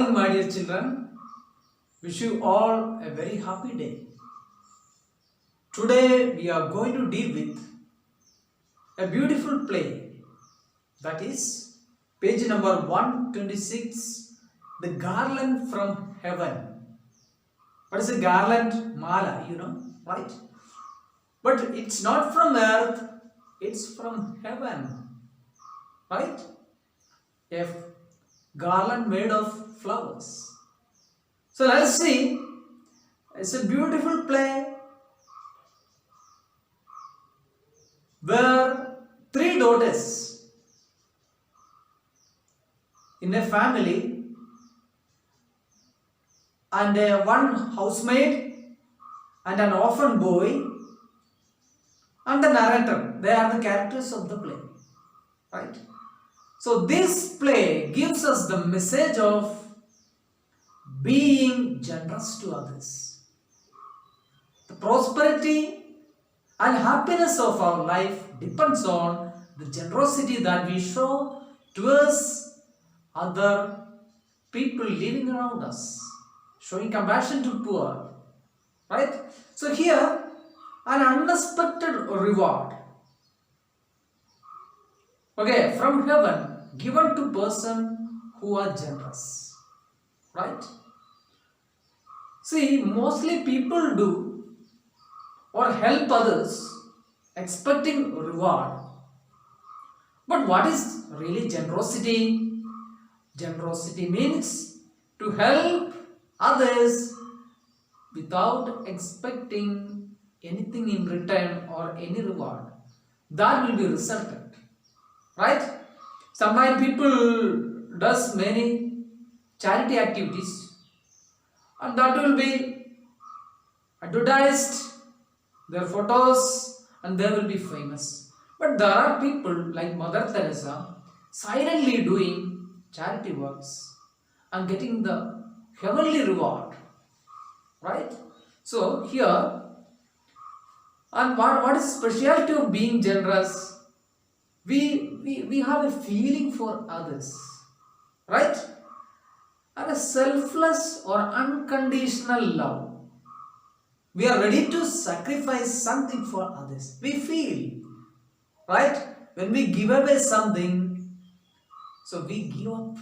morning, my dear children. Wish you all a very happy day. Today we are going to deal with a beautiful play, that is page number 126, The Garland from Heaven. What is a garland? Mala, you know, right? But it's not from earth, it's from heaven, right? A garland made of flowers. So let's see. It's a beautiful play where three daughters in a family and one housemaid and an orphan boy and the narrator. They are the characters of the play, right? So this play gives us the message of being generous to others. The prosperity and happiness of our life depends on the generosity that we show towards other people living around us, showing compassion to poor, right? So here, an unexpected reward, okay, from heaven given to person who are generous, right? See, mostly people do or help others expecting reward. But what is really generosity? Generosity means to help others without expecting anything in return or any reward. That will be resultant, right? Sometimes people does many charity activities and that will be advertised, their photos, and they will be famous. But there are people like Mother Teresa silently doing charity works and getting the heavenly reward, right? So here, and what is the specialty of being generous? We have a feeling for others, right? And a selfless or unconditional love. We are ready to sacrifice something for others. We feel, right? When we give away something, so we give up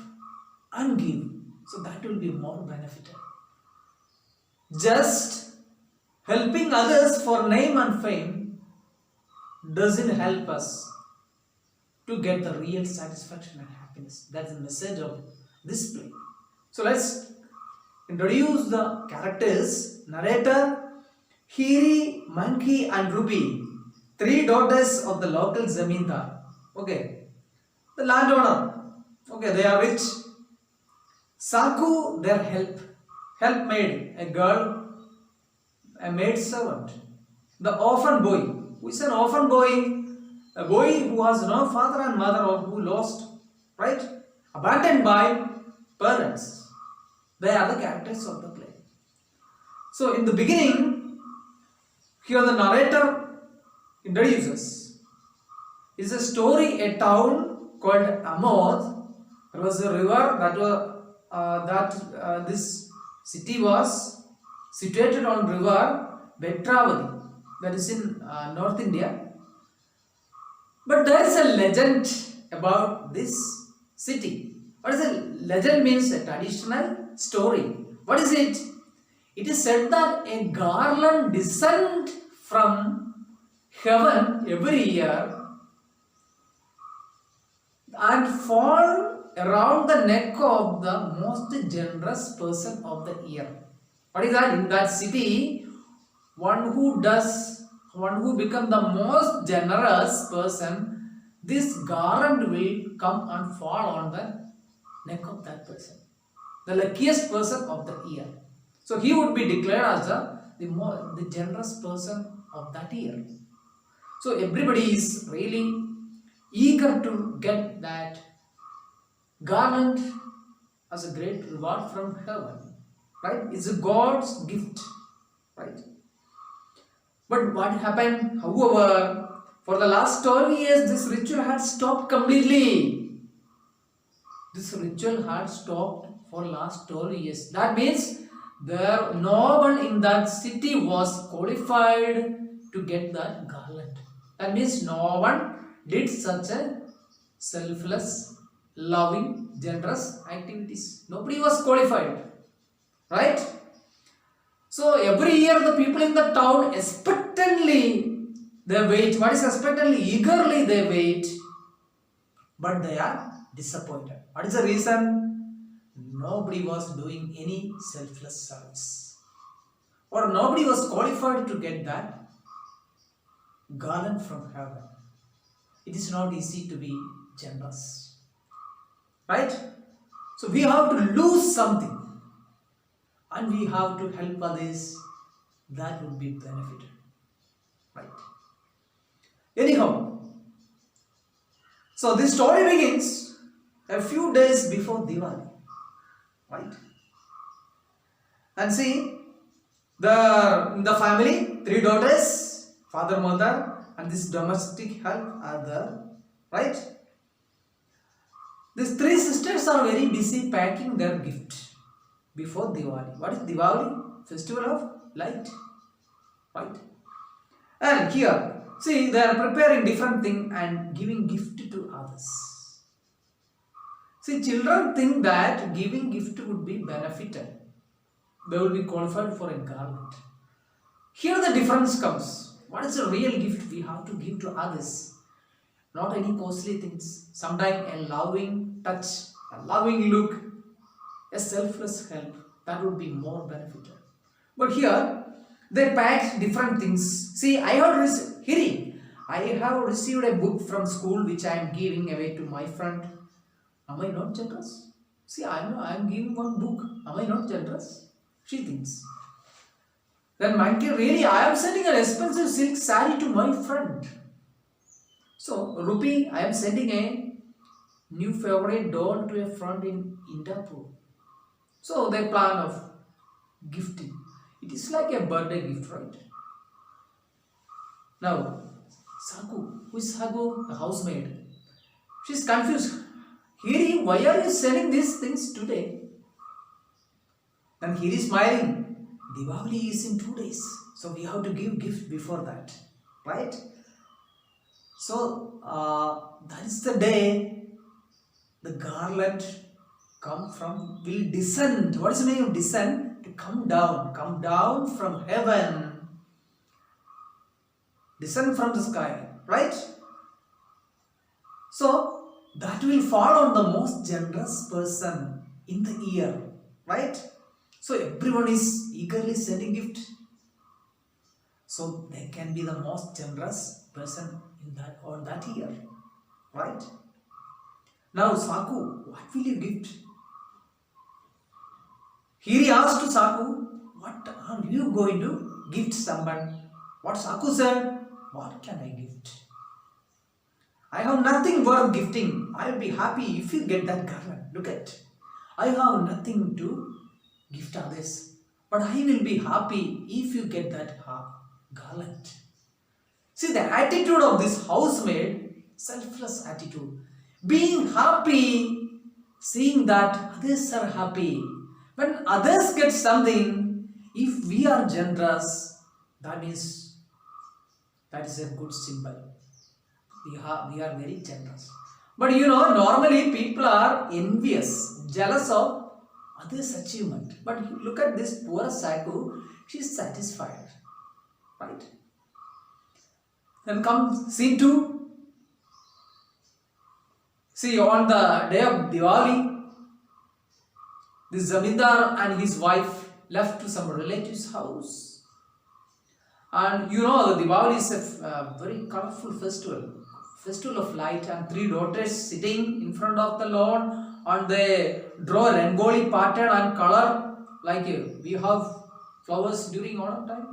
and give. So that will be more beneficial. Just helping others for name and fame doesn't help us to get the real satisfaction and happiness. That's the message of this play. So let's introduce the characters. Narrator, Hiri, Monkey and Ruby, three daughters of the local zamindar. Okay, the landowner. Okay, they are rich. Saku, their helpmaid, a girl, a maid servant. The orphan boy. Who is an orphan boy? A boy who has no father and mother or who lost, right? Abandoned by parents. They are the characters of the play. So in the beginning, here the narrator introduces. It's a story, a town called Amoth. There was a river this city was situated on river Vetravati, that is in North India. But there is a legend about this city. What is a legend? Means a traditional story. What is it? It is said that a garland descends from heaven every year and fall around the neck of the most generous person of the year. What is that? In that city, one who becomes the most generous person, this garland will come and fall on the neck of that person, the luckiest person of the year. So he would be declared as the generous person of that year. So everybody is really eager to get that garland as a great reward from heaven, right? It's a God's gift, right? But what happened? However, for the last 12 years, this ritual had stopped completely. This ritual had stopped for last 12 years. That means there no one in that city was qualified to get that garland. That means no one did such a selfless, loving, generous activities. Nobody was qualified, right? So every year the people in the town expectantly they wait. What is expectantly? Eagerly they wait, but they are disappointed. What is the reason? Nobody was doing any selfless service, or nobody was qualified to get that garland from heaven. It is not easy to be generous, right? So we have to lose something and we have to help others. That would be benefited, right? Anyhow, so this story begins a few days before Diwali, right? And see, the family, 3 daughters, father, mother, and this domestic help are there, right? These 3 sisters are very busy packing their gift before Diwali. What is Diwali? Festival of light, right? And here, see, they are preparing different thing and giving gift to others. See, children think that giving gift would be benefited. They will be qualified for a garland. Here the difference comes. What is the real gift we have to give to others? Not any costly things. Sometimes a loving touch, a loving look, a selfless help. That would be more beneficial. But here, they packed different things. See, I have received a book from school which I am giving away to my friend. Am I not generous? See, I am giving one book. Am I not generous? She thinks. Then my kid, really, I am sending an expensive silk saree to my friend. So, Rupi, I am sending a new favorite doll to a friend in Indapur. So, they plan of gifting. It is like a birthday gift, right? Now, Saku, who is Sagu? The housemaid. She is confused. Hiri, why are you selling these things today? Then Hiri is smiling. Diwali is in 2 days. So we have to give gift before that. Right? So that is the day the garland will descend. What is the meaning of descend? To come down from heaven. Descend from the sky. Right? So that will fall on the most generous person in the year, right? So everyone is eagerly sending gift. So they can be the most generous person in that year, right? Now Saku, what will you gift? Hiri asked to Saku, what are you going to gift someone? What Saku said, what can I gift? I have nothing worth gifting. I will be happy if you get that garland. Look at. I have nothing to gift others. But I will be happy if you get that garland. See the attitude of this housemaid, selfless attitude. Being happy, seeing that others are happy. When others get something, if we are generous, that is a good symbol. We are very generous. But normally people are envious, jealous of others' achievement. But look at this poor Saku, she is satisfied. Right? Then comes scene 2. See, on the day of Diwali, this Zamindar and his wife left to some relative's house. And the Diwali is a very colorful festival of light, and 3 daughters sitting in front of the lawn, and they draw a rangoli pattern and color, like we have flowers during autumn time.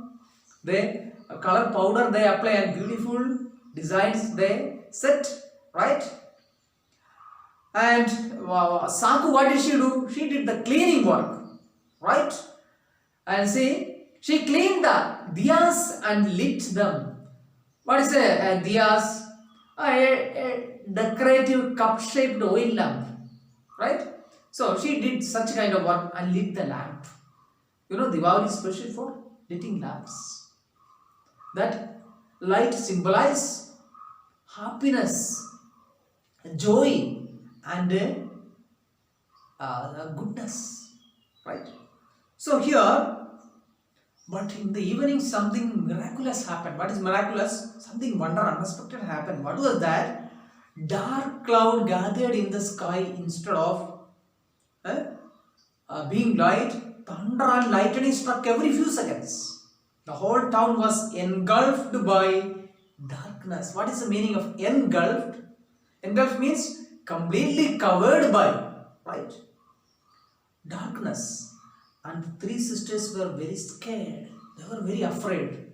They color powder they apply and beautiful designs they set, right? And Saku, what did she do? She did the cleaning work, right? And see, she cleaned the diyas and lit them. What is a diyas? A decorative cup-shaped oil lamp, right? So So she did such kind of work and lit the lamp. Diwali is special for lighting lamps. That light symbolize happiness, joy, and goodness, right? So here, but in the evening something miraculous happened. What is miraculous? Something wonder unexpected happened. What was that? Dark cloud gathered in the sky instead of being light. Thunder and lightning struck every few seconds. The whole town was engulfed by darkness. What is the meaning of engulfed? Engulfed means completely covered by, right? Darkness. And the three sisters were very scared. They were very afraid.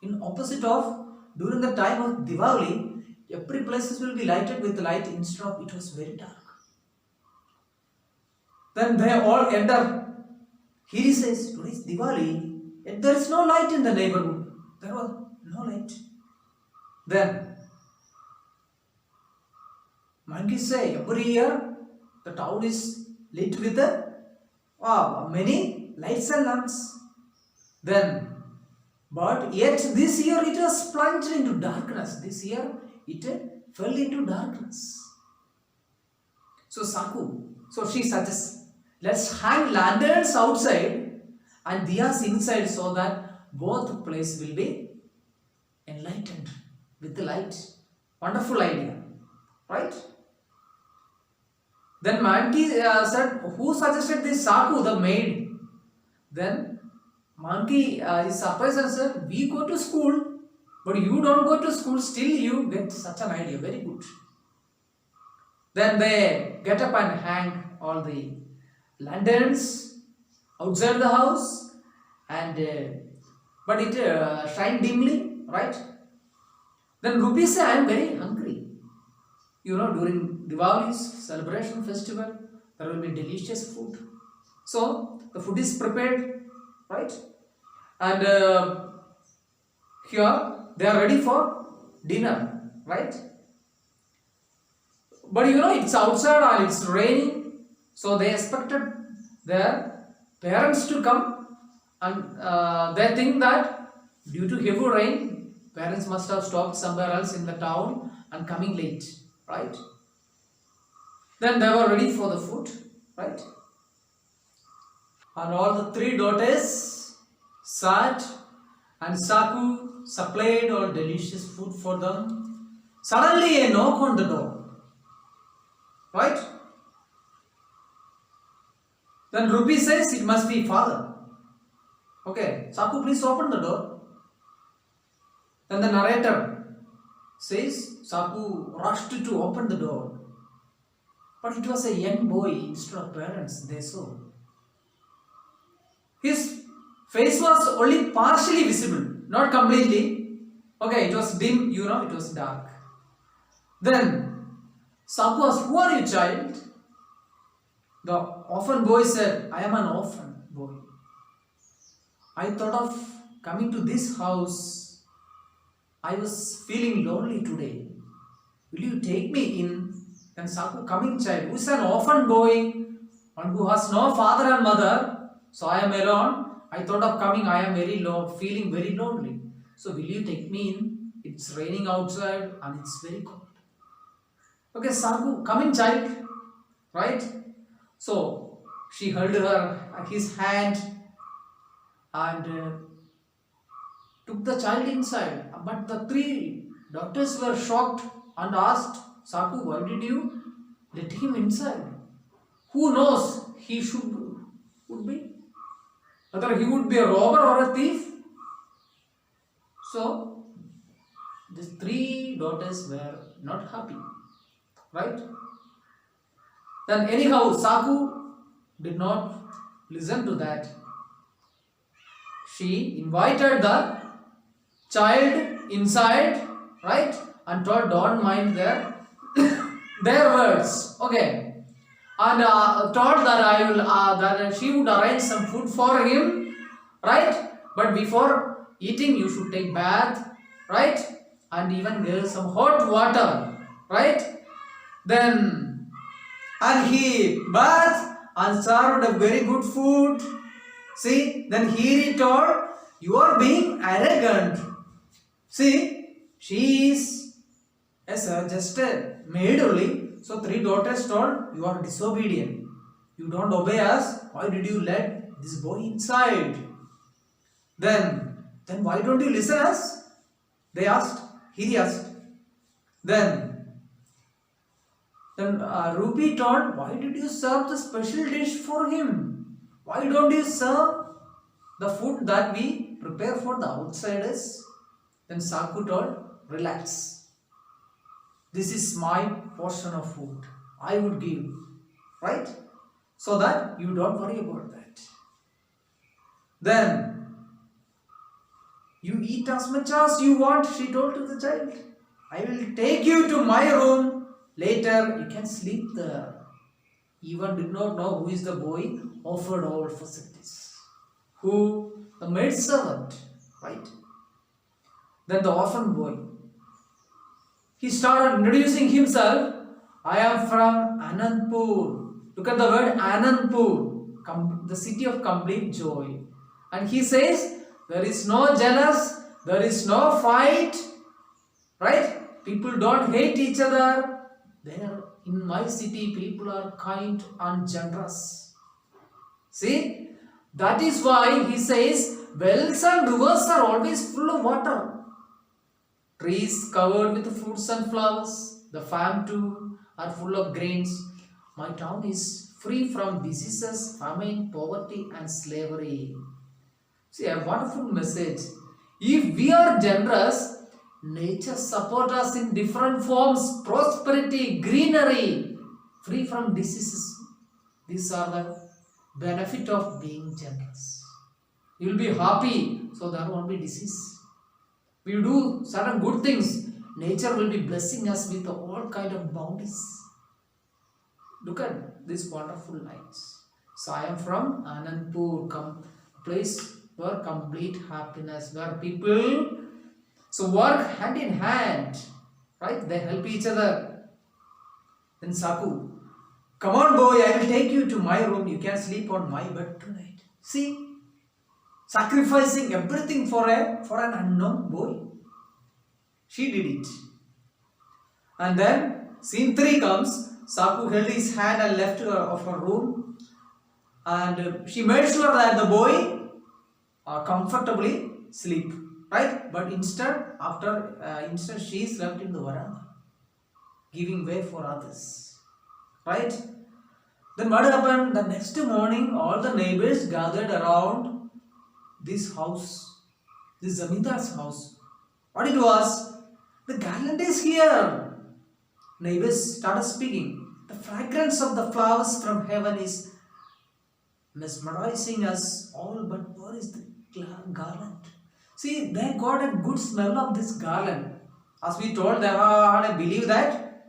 In opposite of, during the time of Diwali, every places will be lighted with light. Instead of, it was very dark. Then they all enter. Here he says, today is Diwali, yet there is no light in the neighborhood. There was no light. Then, monkeys say, every year the town is lit with many lights and lamps. Then, but yet this year it was plunged into darkness. This year it fell into darkness. So she suggests, let's hang lanterns outside and diyas inside so that both places will be enlightened with the light. Wonderful idea, right? Then Monkey said, who suggested this? Saku, the maid. Then Monkey is surprised and said, we go to school, but you don't go to school, still you get such an idea. Very good. Then they get up and hang all the lanterns outside the house, and but it shine dimly, right? Then Rupi said, I am very hungry. During Diwali's celebration festival, there will be delicious food. So the food is prepared, right? And here they are ready for dinner, right? But it's outside and it's raining, so they expected their parents to come, and they think that due to heavy rain, parents must have stopped somewhere else in the town and coming late, right? Then they were ready for the food, right? And all the three daughters sat, and Saku supplied all delicious food for them. Suddenly a knock on the door, right? Then Ruby says, it must be father. Okay, Saku, please open the door. Then the narrator says, Saku rushed to open the door. But it was a young boy instead of parents, they saw. His face was only partially visible, not completely. Okay, it was dim, it was dark. Then Saku asked, who are you, child? The orphan boy said, I am an orphan boy. I thought of coming to this house. I was feeling lonely today. Will you take me in? Then Saku, coming child, who is an orphan boy, one who has no father and mother, so I am alone. I thought of coming, I am very low, feeling very lonely. So will you take me in? It's raining outside and it's very cold. Okay, Saku, coming child, right? So she held his hand and took the child inside. But the three doctors were shocked and asked, Saku, why did you let him inside? Who knows he would be? Whether he would be a robber or a thief? So, these three daughters were not happy, right? Then anyhow, Saku did not listen to that. She invited the child inside, right? And told, don't mind their words, okay? And told that that she would arrange some food for him, right? But before eating, you should take bath, right? And even give some hot water, right? Then, and he bathed and served a very good food. See, then here he told, you are being arrogant. See, she is just a maid only. So 3 daughters told, you are disobedient. You don't obey us. Why did you let this boy inside? Then why don't you listen us? They asked. He asked. Then Ruby told, why did you serve the special dish for him? Why don't you serve the food that we prepare for the outsiders? Then Saku told, relax. This is my portion of food. I would give. Right? So that you don't worry about that. Then, you eat as much as you want, she told to the child. I will take you to my room. Later, you can sleep there. Even did not know who is the boy, offered all facilities. Who? The maid servant. Right? Then the orphan boy. He started introducing himself. I am from Anandpur. Look at the word Anandpur, the city of complete joy. And he says, there is no jealous, there is no fight, right? People don't hate each other. There in my city, people are kind and generous. See, that is why he says, wells and rivers are always full of water. Trees covered with fruits and flowers. The farm too are full of grains. My town is free from diseases, famine, poverty and slavery. See, a wonderful message. If we are generous, nature supports us in different forms, prosperity, greenery, free from diseases. These are the benefit of being generous. You will be happy, so there won't be disease. We do certain good things, nature will be blessing us with all kind of bounties. Look at these wonderful lines. So I am from Anandpur, place where complete happiness, where people work hand in hand, right? They help each other. Then Saku, come on boy, I will take you to my room. You can sleep on my bed tonight. See, sacrificing everything for an unknown boy. She did it. And then scene 3 comes. Saku held his hand and left her of her room, and she made sure that the boy comfortably sleep. Right? But instead she is left in the veranda, giving way for others. Right? Then what happened? The next morning, all the neighbors gathered around this house, this Zamindar's house. What it was? The garland is here. Neighbors started speaking. The fragrance of the flowers from heaven is mesmerizing us all, but where is the garland? See, they got a good smell of this garland. As we told, they had a belief that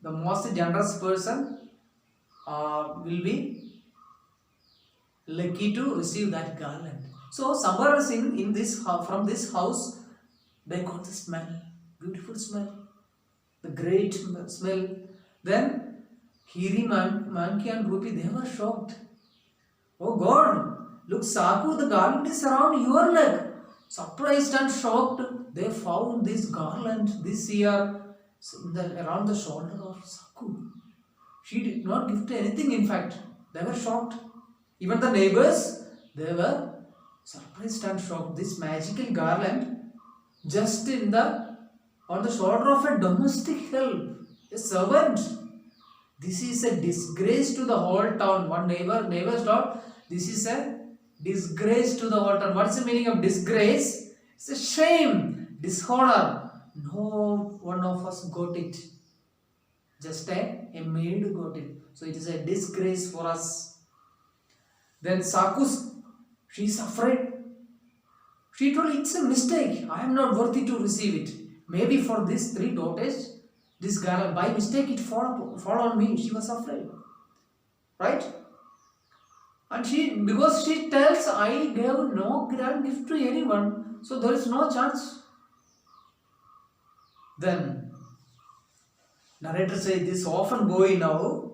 the most generous person will be lucky to receive that garland. So somewhere in this from this house, they got the smell, beautiful smell, the great smell. Then Hiri, Manki and Rupi, they were shocked. Oh God, look Saku, the garland is around your neck. Surprised and shocked, they found this garland this year around the shoulder of Saku. She did not gift anything, in fact. They were shocked. Even the neighbors, they were surprised and shocked. This magical garland just on the shoulder of a domestic help, a servant. This is a disgrace to the whole town. One neighbors thought, this is a disgrace to the whole town. What is the meaning of disgrace? It's a shame, dishonor. No one of us got it. Just a maid got it. So it is a disgrace for us. Then Saku, she is afraid. She told, it's a mistake. I am not worthy to receive it. Maybe for these 3 daughters, this girl, by mistake, it fall on me. She was afraid. Right? And because she tells, I gave no grand gift to anyone, so there is no chance. Then, narrator says, this orphan boy now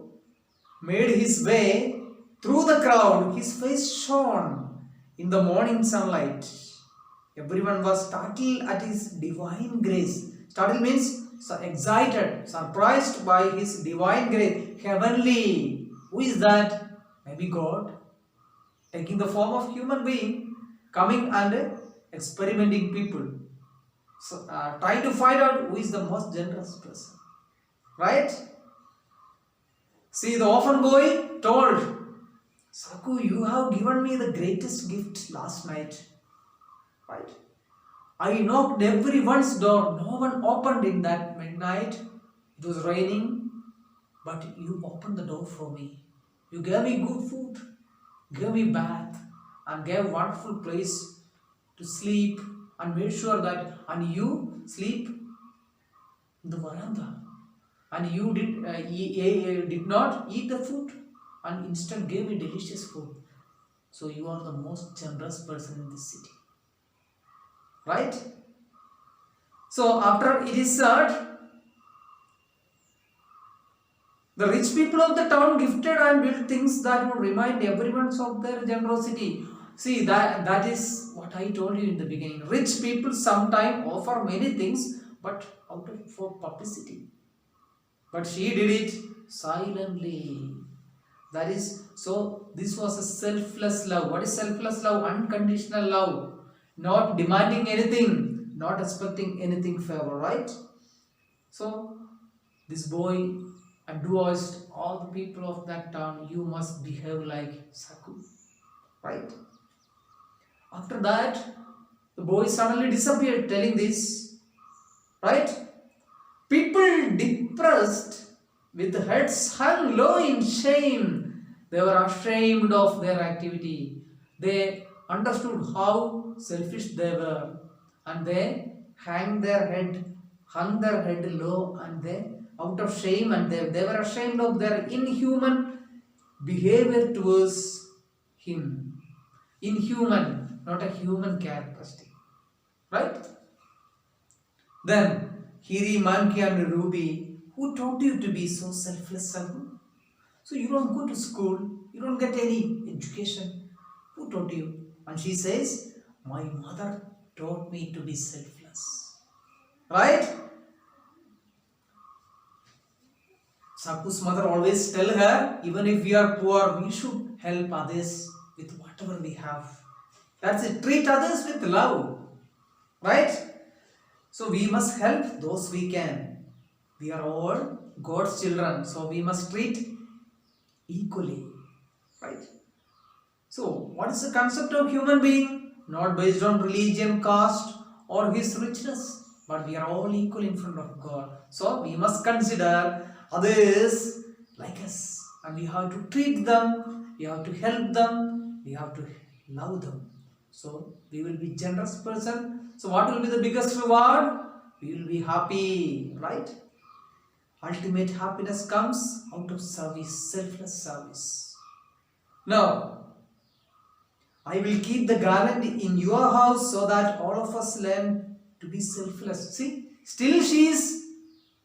made his way Through the crowd, his face shone in the morning sunlight. Everyone was startled at his divine grace. Startled means excited, surprised by his divine grace. Heavenly. Who is that? Maybe God. Taking the form of human being, coming and experimenting people. So, trying to find out who is the most generous person. Right? See, the orphan boy told, Saku, you have given me the greatest gift last night. Right? I knocked everyone's door. No one opened in that midnight. It was raining. But you opened the door for me. You gave me good food. Gave me bath. And gave a wonderful place to sleep. And made sure that, and you sleep in the veranda. And you did not eat the food. And instead gave me delicious food. So you are the most generous person in this city. Right? So after it is said, the rich people of the town gifted and built things that would remind everyone of their generosity. See, that is what I told you in the beginning. Rich people sometimes offer many things, but out of for publicity. But she did it silently. That is, so this was a selfless love. What is selfless love? Unconditional love. Not demanding anything, not expecting anything favor, right? So, this boy advised all the people of that town, you must behave like Saku, right? After that, the boy suddenly disappeared, telling this, right? People depressed with heads hung low in shame. They were ashamed of their activity. They understood how selfish they were, and they hung their head low, and they out of shame, and they were ashamed of their inhuman behavior towards him. Inhuman, not a human characteristic. Right? Then Hiri, Manki and Ruby, who taught you to be so selfless, Sagu? So you don't go to school, you don't get any education. Who taught you? And she says, my mother taught me to be selfless. Right? Saku's mother always tell her, even if we are poor, we should help others with whatever we have. That's it. Treat others with love. Right? So we must help those we can. We are all God's children. So we must treat equally. Right? So what is the concept of human being? Not based on religion, caste or his richness. But we are all equal in front of God. So we must consider others like us. And we have to treat them. We have to help them. We have to love them. So we will be generous person. So what will be the biggest reward? We will be happy, right? Ultimate happiness comes out of service, selfless service. Now, I will keep the garland in your house so that all of us learn to be selfless. See, still she is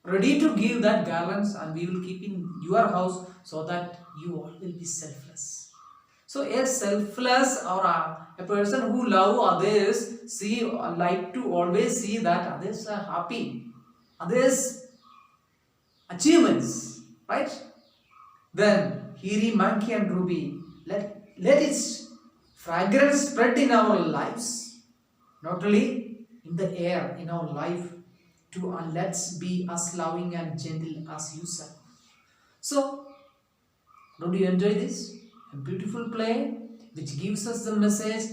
ready to give that garlands, and we will keep in your house so that you all will be selfless. So a selfless or a person who love others like to always see that others are happy, others achievements, right? Then Hiri, Manki and Ruby, let its fragrance spread in our lives, not only in the air, in our life too, and let's be as loving and gentle as you said. So, don't you enjoy this? A beautiful play which gives us the message,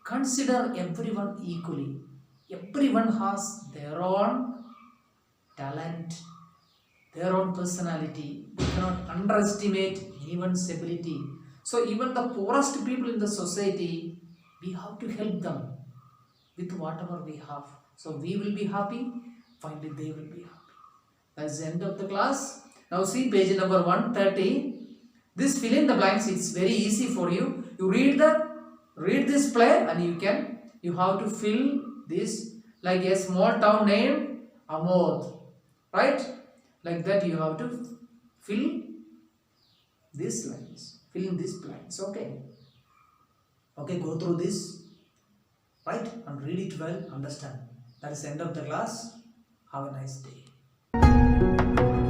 consider everyone equally. Everyone has their own talent, their own personality. We cannot underestimate anyone's ability. So even the poorest people in the society, we have to help them with whatever we have. So we will be happy, finally they will be happy. That's the end of the class. Now see page number 130. This fill in the blanks, it's very easy for you. You read this play and you have to fill this like a small town named Amod. Right? Like that you have to fill these lines. fill in these blanks. Okay, go through this, right, and read it well, understand. That is the end of the class. Have a nice day.